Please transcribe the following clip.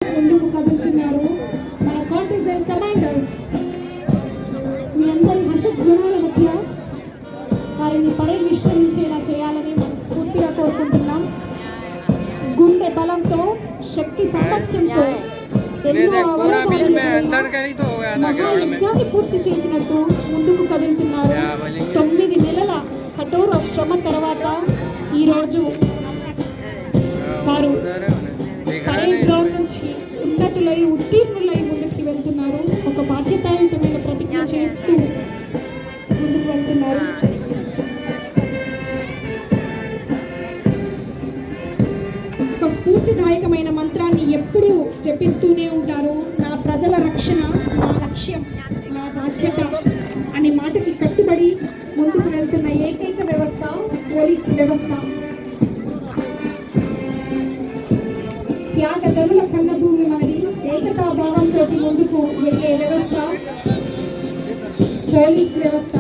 ముందుకు కదులుతున్నారు మన Cartesian commanders. మీ అందరి హర్షధ్వానాల మధ్య వారిని పరిష్కరించేలా చేయాలని మనస్ఫూర్తిగా కోరుకుంటున్నాం. గుండె బలంతో, శక్తి సామర్థ్యంతో మహాయజ్ఞాన్ని పూర్తి చేసినట్టు ముందుకు కదులుతున్నారు. 9 నెలల కఠోర శ్రమ తర్వాత ఈరోజు వారు పరేడ్ గ్రౌండ్ నుంచి ఉన్నతులై ఉత్తీర్ణులై ముందుకు వెళ్తున్నారు. ఒక బాధ్యతాయుతమైన ప్రతిజ్ఞ చేస్తూ ముందుకు వెళ్తున్నారు. ఒక స్ఫూర్తిదాయకమైన మంత్రాన్ని ఎప్పుడూ జపిస్తూనే ఉంటారు. నా ప్రజల రక్షణ నా లక్ష్యం, నా బాధ్యత అనే మాటకి కట్టుబడి ముందుకు వెళ్తున్న ఏకైక వ్యవస్థ పోలీసు వ్యవస్థ. త్యాగధనుల కన్నభూమి మనది. ఏకతా భావంతో ముందుకు వెళ్ళే వ్యవస్థ పోలీసు వ్యవస్థ.